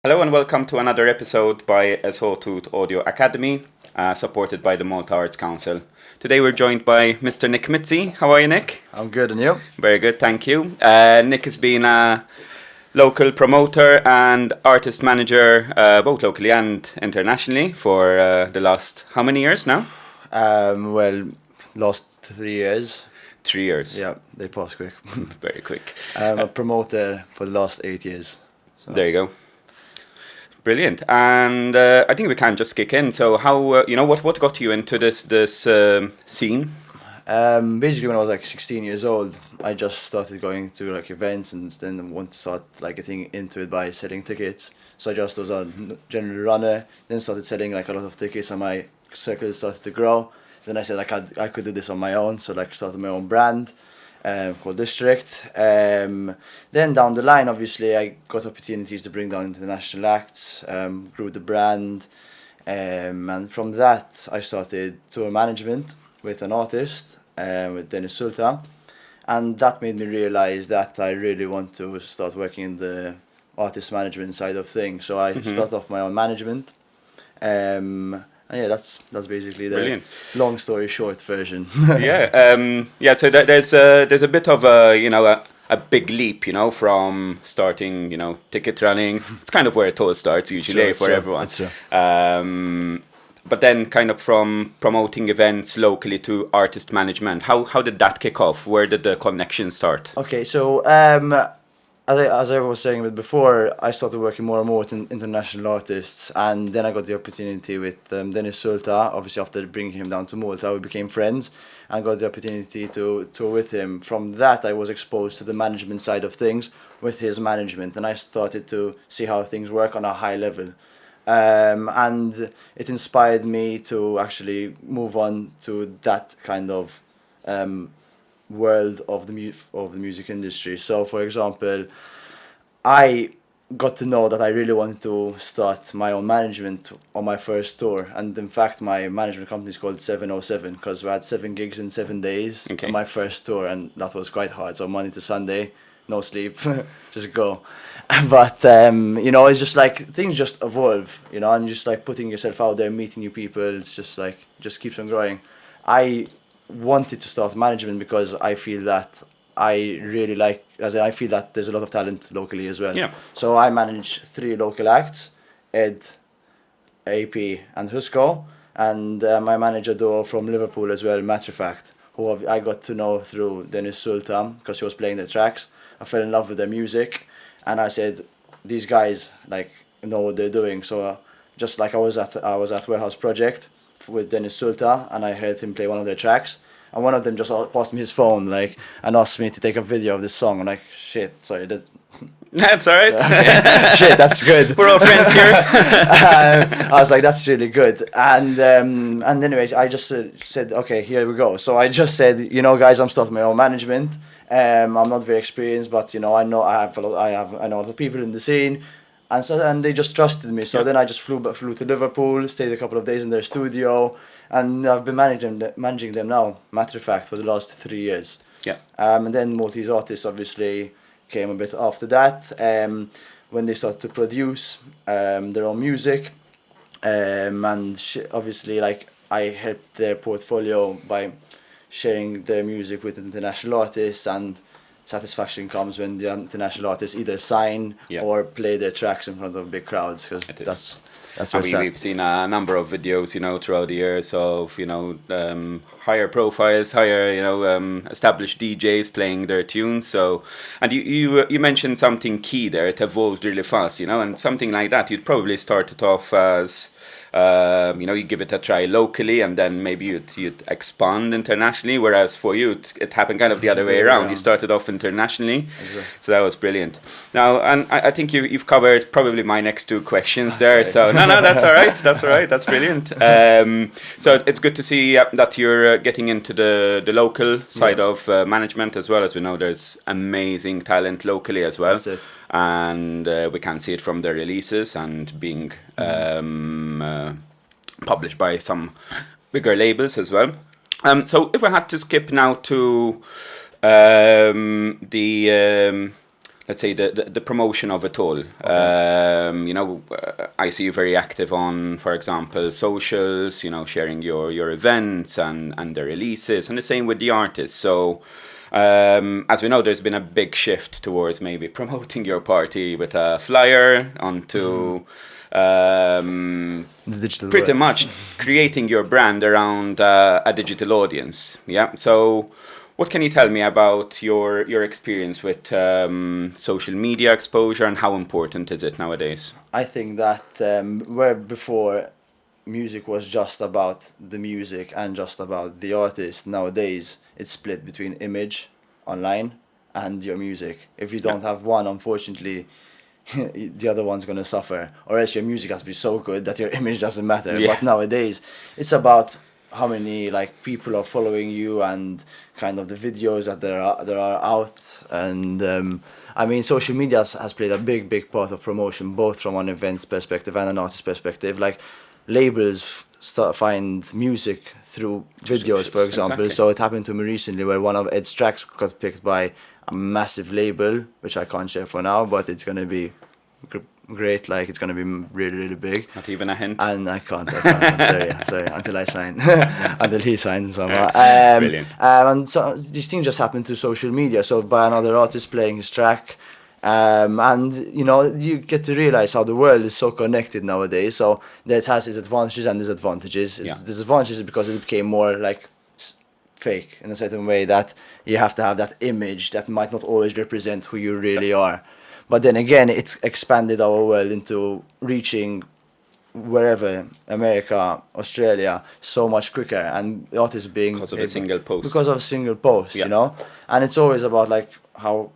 Hello and welcome to another episode by Sawtooth Audio Academy, supported by the Malta Arts Council. Today we're joined by Mr. Nick Mizzi. How are you, Nick? I'm good, and you? Very good, thank you. Nick has been a local promoter and artist manager, both locally and internationally, for the last, how many years now? Last 3 years. 3 years. Yeah, they pass quick. Very quick. I'm a promoter for the last 8 years. So. There you go. Brilliant. And I think we can just kick in. So how, what got you into this scene? Basically, when I was like 16 years old, I just started going to like events and then wanted to start like getting into it by selling tickets. So I just was a general runner, then started selling like a lot of tickets, and my circle started to grow. Then I said I could do this on my own, so like started my own brand called District. Then down the line, obviously, I got opportunities to bring down international acts, grew the brand, and from that I started tour management with an artist, with Dennis Sultan, and that made me realize that I really want to start working in the artist management side of things. So I started off my own management. And yeah, that's basically the Brilliant. long story short version. Yeah. So there's a bit of a big leap, from starting, ticket running. It's kind of where it all starts usually for everyone. That's true. But then kind of from promoting events locally to artist management, how did that kick off? Where did the connection start? Okay, so as I was saying before, I started working more and more with international artists, and then I got the opportunity with Dennis Sultan. Obviously, after bringing him down to Malta, we became friends and got the opportunity to tour with him. From that, I was exposed to the management side of things with his management, and I started to see how things work on a high level. And it inspired me to actually move on to that kind of world of the music industry. So, for example, I got to know that I really wanted to start my own management on my first tour, and in fact, my management company is called 707 because we had 7 gigs in 7 days on my first tour, and that was quite hard. So Monday to Sunday, no sleep, just go. But it's just like things just evolve, and just like putting yourself out there, meeting new people. It's just like just keeps on growing. I wanted to start management because I feel that I really like, I feel that there's a lot of talent locally as well. Yeah. So I manage 3 local acts: Ed, AP, and Husko, and my manager duo from Liverpool as well, Matter of Fact, who I got to know through Dennis Sultan because he was playing the tracks. I fell in love with their music, and I said, these guys like know what they're doing. So just like I was at Warehouse Project with Dennis Sultan, and I heard him play one of their tracks, and one of them just passed me his phone and asked me to take a video of this song. I'm like, shit, sorry, That's all right. shit, that's good. We're all friends here. I was like, that's really good. And anyways, I just said, okay, here we go. So I just said, guys, I'm starting my own management. I'm not very experienced, but I know I know a lot of people in the scene, and they just trusted me. So then I just flew to Liverpool, stayed a couple of days in their studio, and I've been managing them now, matter of fact, for the last 3 years. Yeah. And then Maltese Artists obviously came a bit after that, when they started to produce their own music, and obviously like I helped their portfolio by sharing their music with international artists, and satisfaction comes when the international artists either sign or play their tracks in front of big crowds, because that's what we've seen a number of videos, throughout the years of, higher profiles, higher, established DJs playing their tunes. So, and you mentioned something key there. It evolved really fast, and something like that. You'd probably started off as, you give it a try locally, and then maybe you'd expand internationally. Whereas for you, it happened kind of the other way around. You started off internationally, so that was brilliant. Now, and I think you've covered probably my next 2 questions there. Sorry. So no, that's all right. That's all right. That's brilliant. So it's good to see that you're getting into the local side of management as well. As we know, there's amazing talent locally as well. That's it. And we can see it from the releases and being published by some bigger labels as well. So if I had to skip now to The let's say the promotion of it all. I see you very active on, for example, socials. Sharing your events and the releases, and the same with the artists. So. As we know, there's been a big shift towards maybe promoting your party with a flyer onto The digital pretty world. much creating your brand around a digital audience. Yeah. So, what can you tell me about your experience with social media exposure and how important is it nowadays? I think that where before music was just about the music and just about the artist, nowadays it's split between image online and your music. If you don't have one, unfortunately, the other one's gonna suffer, or else your music has to be so good that your image doesn't matter. Yeah. But nowadays, it's about how many like people are following you and kind of the videos that there are out. And I mean, social media has played a big part of promotion, both from an event perspective and an artist perspective. Like labels find music through videos, for example. Exactly. So it happened to me recently where one of Ed's tracks got picked by a massive label, which I can't share for now, but it's gonna be great. Like it's gonna be really big. Not even a hint. And I'm sorry, until I sign, until he signs somehow. Brilliant. And so this thing just happened to social media. So by another artist playing his track, and you get to realize how the world is so connected nowadays. So that has its advantages and disadvantages. Its Yeah. disadvantages is because it became more like fake in a certain way, that you have to have that image that might not always represent who you really are. But then again, it's expanded our world into reaching wherever, America, Australia, so much quicker, and the artists being Because of a single post. because of a single post, Yeah. and it's always about like how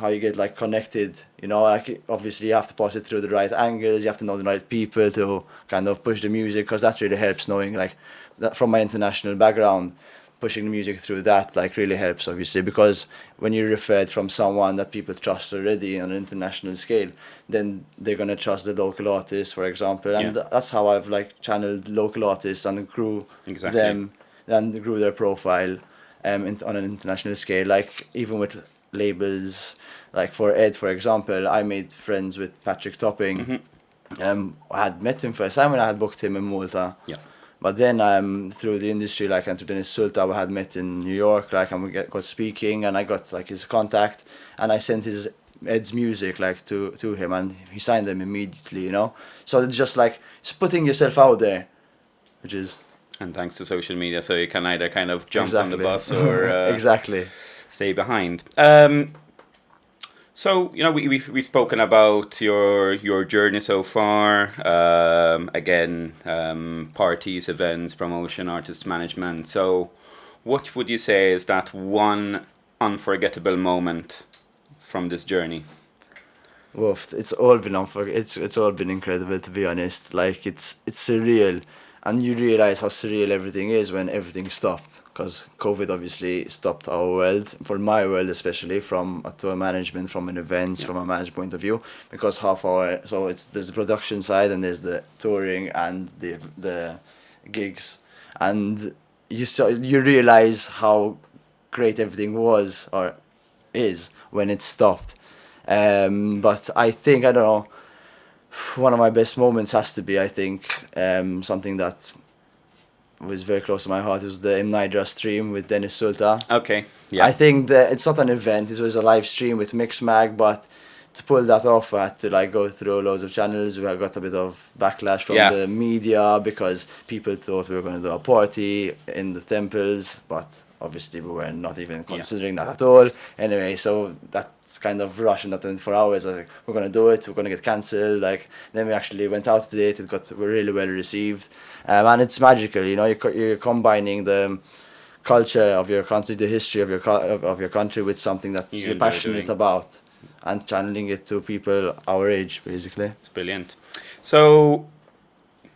you get like connected, like obviously you have to pass it through the right angles, you have to know the right people to kind of push the music, because that really helps, knowing like that from my international background, pushing the music through that like really helps, obviously, because when you're referred from someone that people trust already on an international scale, then they're going to trust the local artists, for example, and Yeah. that's how I've like channeled local artists and grew Exactly. them and grew their profile on an international scale. Like even with labels, like for Ed, for example, I made friends with Patrick Topping. I had met him first time when I had booked him in Malta. Yeah. But then through the industry, like, and through Dennis Sulta, we had met in New York, like, and we got speaking, and I got like his contact, and I sent Ed's music like to him, and he signed them immediately. So it's just like it's putting yourself out there, which is And thanks to social media, so you can either kind of jump on the exactly bus or exactly. stay behind. So we've spoken about your journey so far. Again, parties, events, promotion, artist management. So, what would you say is that one unforgettable moment from this journey? Woof, it's all been it's all been incredible, to be honest. Like it's surreal, and you realize how surreal everything is when everything stopped, because COVID obviously stopped our world, for my world especially, from a tour management, from an events, from a management point of view, because there's the production side and there's the touring and the gigs, and you realize how great everything was or is when it stopped. But I think, I don't know, one of my best moments has to be, I think, something that was very close to my heart. It was the Nidra stream with Dennis Sulta. Okay. Yeah. I think that it's not an event, it was a live stream with Mixmag, but to pull that off, I had to like go through loads of channels. We got a bit of backlash from Yeah. the media because people thought we were going to do a party in the temples, but obviously we were not even considering that at all. Anyway, so that's kind of rush in that 24 hours. Like, we're going to do it, we're going to get cancelled. Like, then we actually went out to date, it got really well received. And it's magical, you're combining the culture of your country, the history of your country, with something that You you're enjoy passionate doing. about, and channeling it to people our age, basically. It's brilliant. So,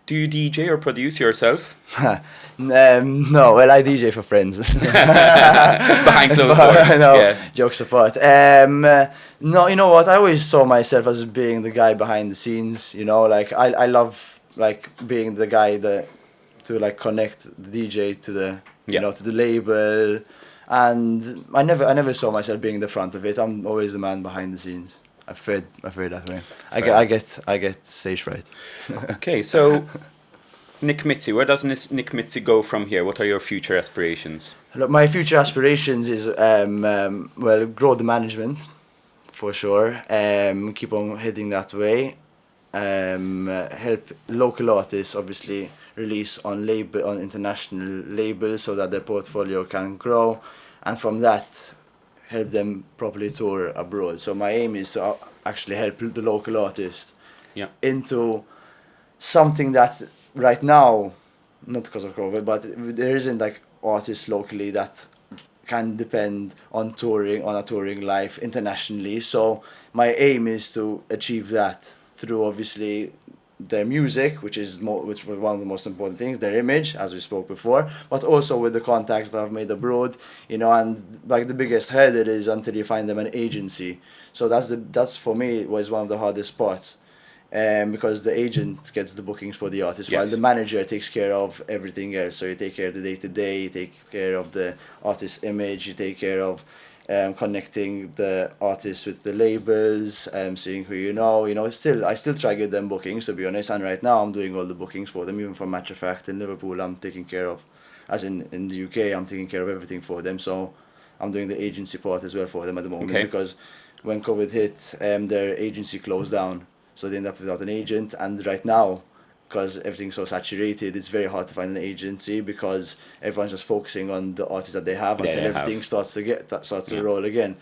do you DJ or produce yourself? No, well, I DJ for friends. Behind closed doors. No, Yeah. jokes apart. No, you know what? I always saw myself as being the guy behind the scenes. Like I love like being the guy to like connect the DJ to the to the label, And I never saw myself being the front of it. I'm always the man behind the scenes. I prefer that way. I get stage fright. Okay, so Nick Mizzi, where does Nick Mizzi go from here? What are your future aspirations? Look, my future aspirations is well, grow the management for sure. Keep on heading that way. Help local artists obviously release on international labels so that their portfolio can grow, and from that help them properly tour abroad. So my aim is to actually help the local artist Yeah. into something that right now, not because of COVID, but there isn't like artists locally that can depend on a touring life internationally. So my aim is to achieve that through obviously their music, which was one of the most important things, their image, as we spoke before, but also with the contacts that I've made abroad, and like the biggest hurdle is until you find them an agency. So that's for me was one of the hardest parts. Because the agent gets the bookings for the artist, while Yes. the manager takes care of everything else. So you take care of the day-to-day, you take care of the artist's image, you take care of connecting the artist with the labels, seeing who I still try to get them bookings, to be honest, and right now I'm doing all the bookings for them. Even for matter of fact, in Liverpool I'm taking care of, as in the UK, I'm taking care of everything for them. So I'm doing the agency part as well for them at the moment. Okay. Because when COVID hit, their agency closed down, so they end up without an agent. And right now, because everything's so saturated, it's very hard to find an agency because everyone's just focusing on the artists that they have Yeah, until they everything have. starts to Yeah. roll again.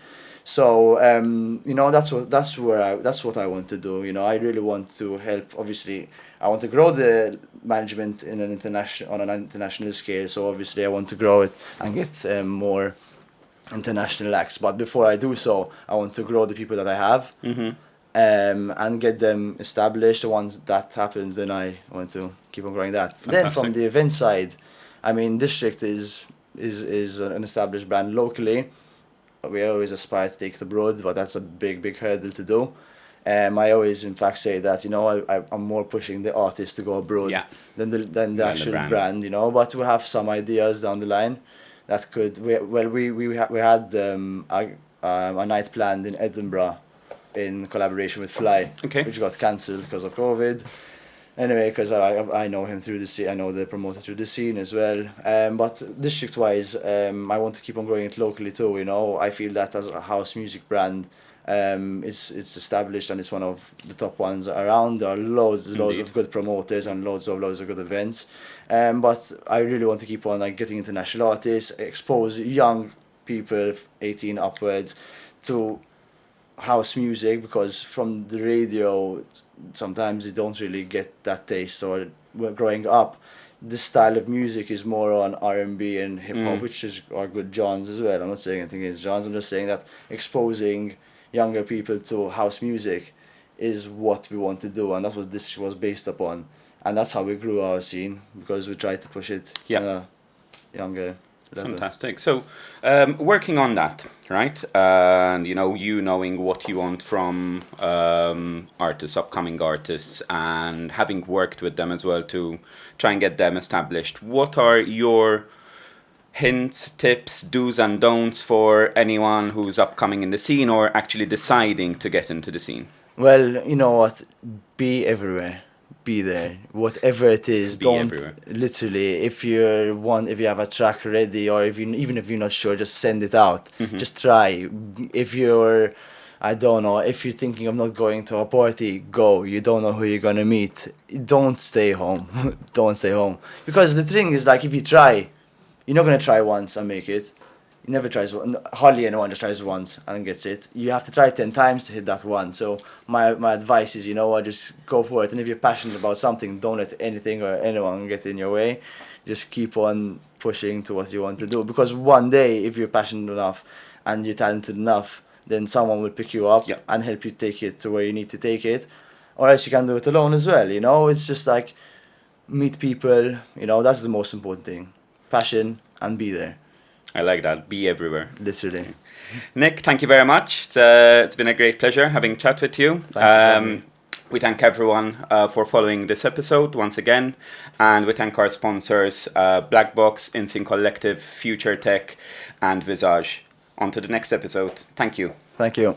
So that's what I want to do. I really want to help. Obviously, I want to grow the management on an international scale. So obviously, I want to grow it and get more international acts. But before I do so, I want to grow the people that I have. Mm-hmm. And get them established. Once that happens, then I want to keep on growing that. Then from Fantastic. the event side, I mean, District is an established brand locally. We always aspire to take it abroad, but that's a big hurdle to do. I always, in fact, say that I'm more pushing the artist to go abroad Yeah. than the the actual brand. brand. But we have some ideas down the line that could. We had a night planned in Edinburgh in collaboration with Fly, Okay. which got cancelled because of COVID. Anyway, because I know him through the scene, I know the promoter through the scene as well. But district wise, I want to keep on growing it locally too. I feel that as a house music brand, it's established and it's one of the top ones around. There are loads Indeed. of good promoters and loads of good events. But I really want to keep on getting international artists, expose young people, 18 upwards, to house music, because from the radio sometimes you don't really get that taste. Or when growing up, this style of music is more on R&B and hip hop, which are good genres as well. I'm not saying anything against genres. I'm just saying that exposing younger people to house music is what we want to do, and that's what this was based upon, and that's how we grew our scene, because we tried to push it Yeah. on a younger level. Fantastic. So, working on that, right? And you knowing what you want from artists, upcoming artists, and having worked with them as well to try and get them established. What are your hints, tips, do's and don'ts for anyone who's upcoming in the scene or actually deciding to get into the scene? Well, you know what? Be everywhere. Be there. Whatever it is, Be don't everywhere. literally. If you have a track ready, or even if you're not sure, just send it out. Just try. If you're, I don't know, if you're thinking of not going to a party, go. You don't know who you're gonna meet. Don't stay home. Don't stay home. Because the thing is, like, if you try, you're not gonna try once and make it. You never tries one. Hardly anyone just tries once and gets it. You have to try 10 times to hit that one. So my advice is, just go for it. And if you're passionate about something, don't let anything or anyone get in your way. Just keep on pushing to what you want to do. Because one day, if you're passionate enough and you're talented enough, then someone will pick you up Yeah. and help you take it to where you need to take it. Or else you can do it alone as well. It's just like meet people. That's the most important thing. Passion and be there. I like that. Be everywhere. Literally. Nick, thank you very much. It's been a great pleasure having a chat with you. Thank you for having me. We thank everyone for following this episode once again, and we thank our sponsors, Black Box, Insync Collective, Future Tech, and Visage. On to the next episode. Thank you. Thank you.